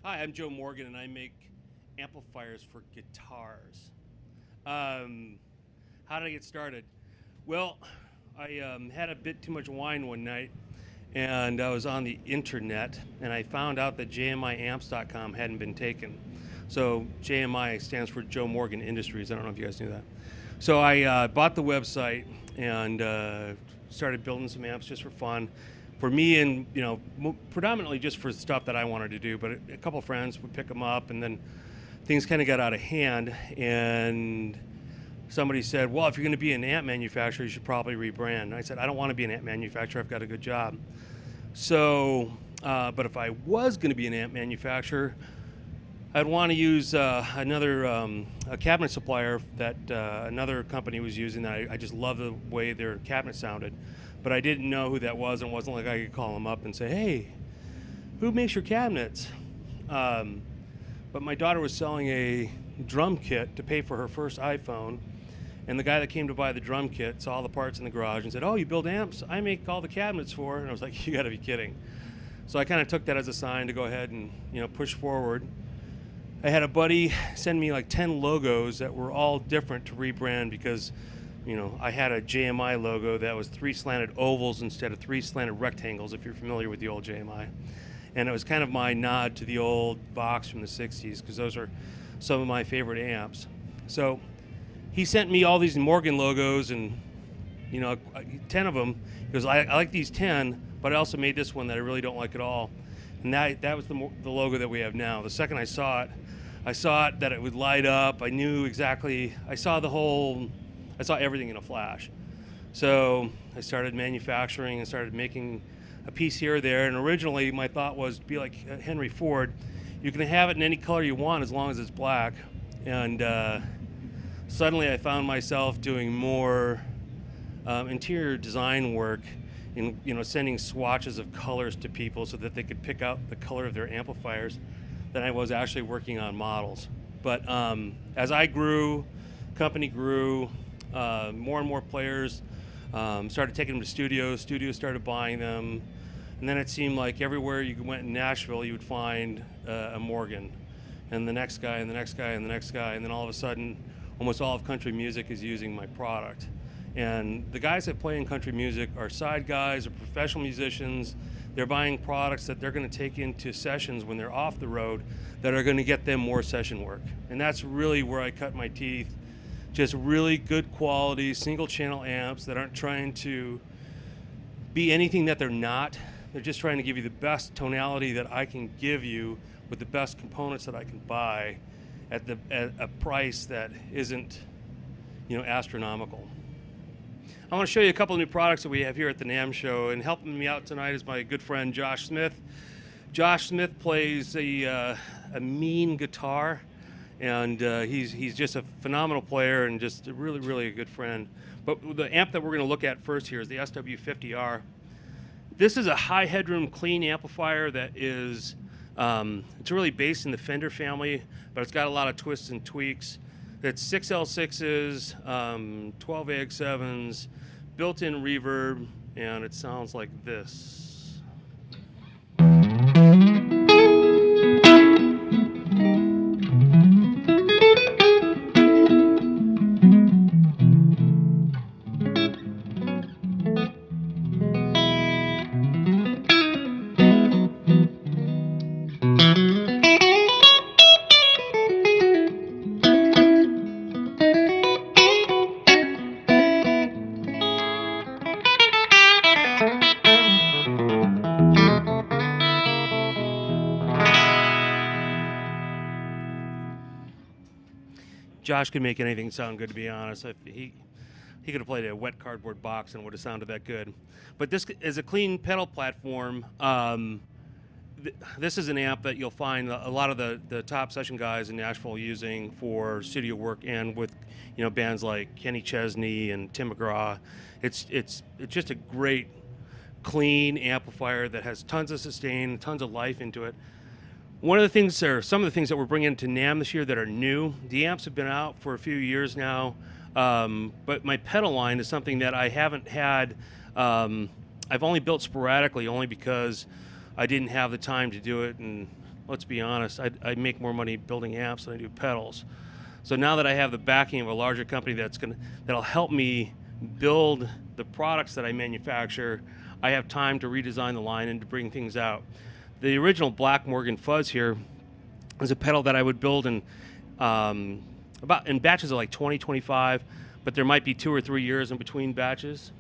Hi, I'm Joe Morgan, and I make amplifiers for guitars. How did I get started? Well, I had a bit too much wine one night, and I was on the internet, and I found out that JMIamps.com hadn't been taken. So JMI stands for Joe Morgan Industries. I don't know if you guys knew that. So I bought the website and started building some amps just for fun. For me, and predominantly just for stuff that I wanted to do, but a couple of friends would pick them up, and then things kind of got out of hand, and somebody said, well, if you're going to be an amp manufacturer, you should probably rebrand. And I said, I don't want to be an amp manufacturer, I've got a good job. So, but if I was going to be an amp manufacturer, I'd want to use another a cabinet supplier that another company was using that I just love the way their cabinet sounded. But I didn't know who that was, and it wasn't like I could call them up and say, hey, who makes your cabinets? But my daughter was selling a drum kit to pay for her first iPhone, and the guy that came to buy the drum kit saw all the parts in the garage and said, oh, you build amps? I make all the cabinets for her. And I was like, you gotta be kidding. So I kind of took that as a sign to go ahead and push forward. I had a buddy send me like 10 logos that were all different to rebrand because I had a JMI logo that was 3 slanted ovals instead of 3 slanted rectangles, if you're familiar with the old JMI. And it was kind of my nod to the old Vox from the 60s, because those are some of my favorite amps. So he sent me all these Morgan logos, and 10 of them. He goes, I like these 10, but I also made this one that I really don't like at all. And that was the logo that we have now. The second I saw it that it would light up. I knew exactly, I saw everything in a flash. So I started manufacturing and started making a piece here or there. And originally my thought was be like Henry Ford. You can have it in any color you want as long as it's black. And suddenly I found myself doing more interior design work and sending swatches of colors to people so that they could pick out the color of their amplifiers than I was actually working on models. But as I grew, company grew, more and more players started taking them to studios. Studios started buying them, and then it seemed like everywhere you went in Nashville, you would find a Morgan, and the next guy, and the next guy, and the next guy, and then all of a sudden, almost all of country music is using my product. And the guys that play in country music are side guys or professional musicians. They're buying products that they're going to take into sessions when they're off the road that are going to get them more session work. And that's really where I cut my teeth. Just really good quality single channel amps that aren't trying to be anything that they're not. They're just trying to give you the best tonality that I can give you with the best components that I can buy at a price that isn't astronomical. I want to show you a couple of new products that we have here at the NAMM show, and helping me out tonight is my good friend Josh Smith. Josh Smith plays a mean guitar, and he's just a phenomenal player and just really a good friend. But the amp that we're going to look at first here is the SW50R. This is a high headroom clean amplifier that is it's really based in the Fender family, but it's got a lot of twists and tweaks. It's 6 L6s, 12 AX7s, built-in reverb, and it sounds like this. Josh could make anything sound good, to be honest. If he could have played a wet cardboard box and would have sounded that good. But this is a clean pedal platform. This is an amp that you'll find a lot of the top session guys in Nashville using for studio work, and with bands like Kenny Chesney and Tim McGraw. It's just a great clean amplifier that has tons of sustain, tons of life into it. One of the things, or some of the things that we're bringing to NAMM this year that are new, the amps have been out for a few years now, but my pedal line is something that I haven't had, I've only built sporadically, only because I didn't have the time to do it, and let's be honest, I make more money building amps than I do pedals. So now that I have the backing of a larger company that'll help me build the products that I manufacture, I have time to redesign the line and to bring things out. The original Black Morgan Fuzz here is a pedal that I would build in batches of like 20, 25, but there might be 2 or 3 years in between batches.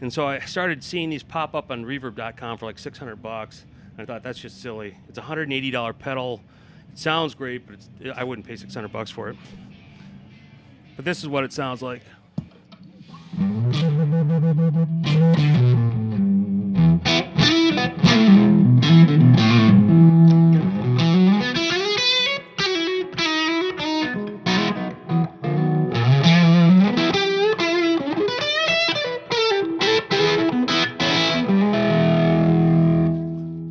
And so I started seeing these pop up on reverb.com for like 600 bucks. And I thought, that's just silly. It's a $180 pedal. It sounds great, but I wouldn't pay 600 bucks for it. But this is what it sounds like.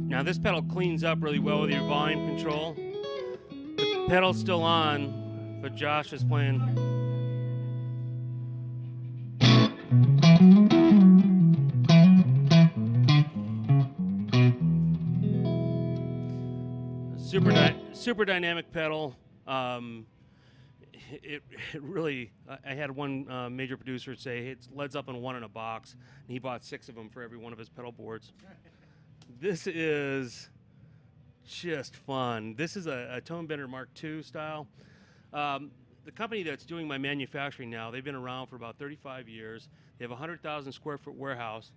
Now this pedal cleans up really well with your volume control. The pedal's still on, but Josh is playing. Super dynamic pedal. It really, I had one major producer say it's Led Zeppelin 1 in a box, and he bought 6 of them for every one of his pedal boards. This is just fun. This is a Tone Bender Mark II style. The company that's doing my manufacturing now, they've been around for about 35 years. They have a 100,000 square foot warehouse.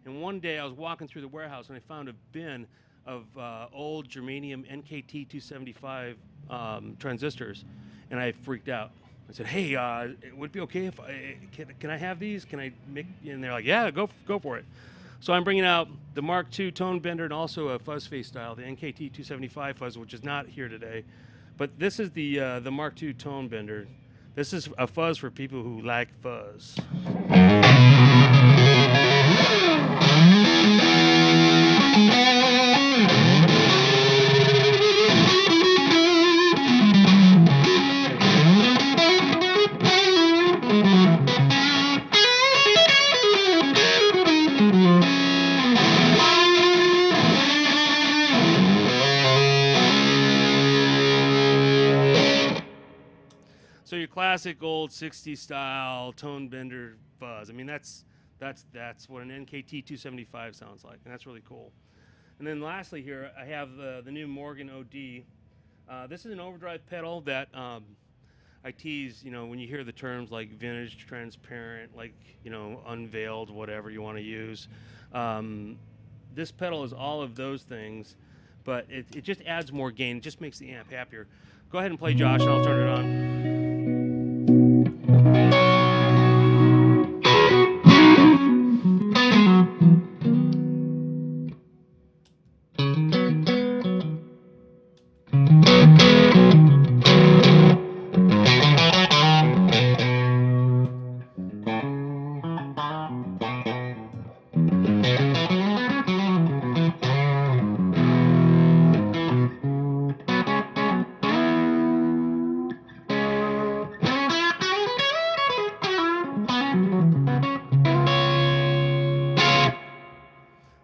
And one day I was walking through the warehouse and I found a bin of old germanium NKT275 transistors, and I freaked out. I said, "Hey, would it be okay if can I have these? Can I make?" And they're like, "Yeah, go for it." So I'm bringing out the Mark II Tone Bender and also a fuzz face style, the NKT275 fuzz, which is not here today. But this is the Mark II Tone Bender. This is a fuzz for people who like fuzz. So your classic old 60s style Tone Bender fuzz. I mean, that's what an NKT275 sounds like, and that's really cool. And then lastly here, I have the new Morgan OD. This is an overdrive pedal that I tease, when you hear the terms like vintage, transparent, like, unveiled, whatever you want to use. This pedal is all of those things, but it just adds more gain. It just makes the amp happier. Go ahead and play, Josh, and I'll turn it on.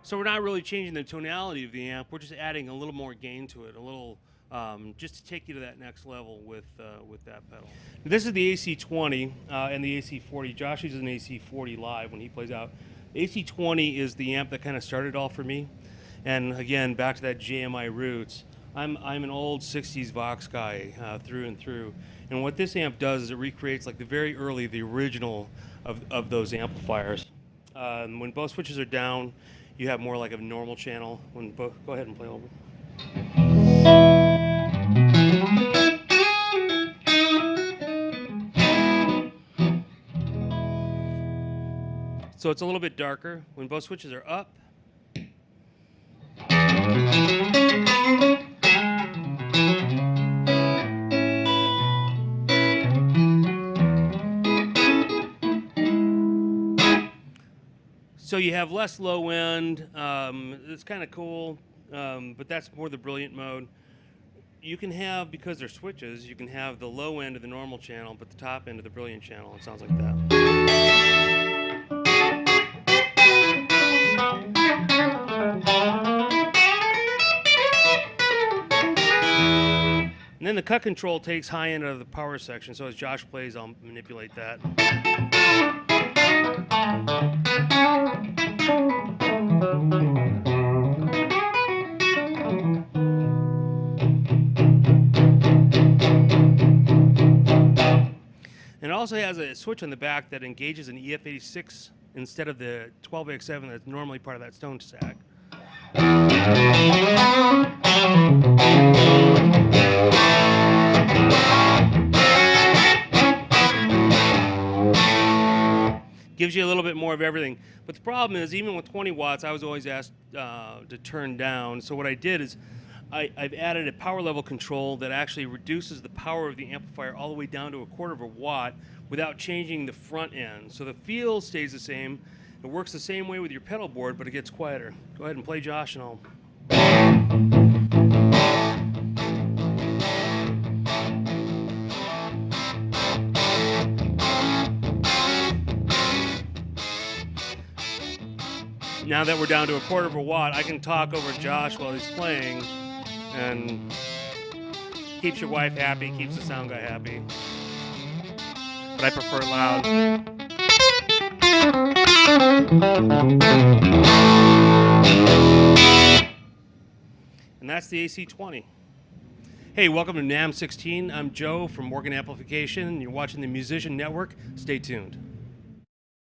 So we're not really changing the tonality of the amp. We're just adding a little more gain to it, a little, just to take you to that next level with that pedal. This is the AC20 and the AC40. Josh uses an AC40 live when he plays out. The AC20 is the amp that kind of started it all for me. And again, back to that JMI roots. I'm an old 60s Vox guy through and through. And what this amp does is it recreates like the original of those amplifiers. When both switches are down, you have more like a normal channel. Go ahead and play over. So it's a little bit darker. When both switches are up, so you have less low end. It's kind of cool, but that's more the brilliant mode. You can have, because they're switches, you can have the low end of the normal channel, but the top end of the brilliant channel. It sounds like that. And then the cut control takes high end out of the power section, so as Josh plays, I'll manipulate that. And it also has a switch on the back that engages an EF86 instead of the 12AX7 that's normally part of that Stone stack. Gives you a little bit more of everything. But the problem is, even with 20 watts, I was always asked to turn down. So what I did is I've added a power level control that actually reduces the power of the amplifier all the way down to 1/4 of a watt without changing the front end. So the feel stays the same. It works the same way with your pedal board, but it gets quieter. Go ahead and play, Josh, and I'll... Now that we're down to 1/4 of a watt, I can talk over Josh while he's playing, and keeps your wife happy, keeps the sound guy happy. But I prefer it loud. And that's the AC20. Hey, welcome to NAMM 16. I'm Joe from Morgan Amplification, and you're watching the Musician Network. Stay tuned.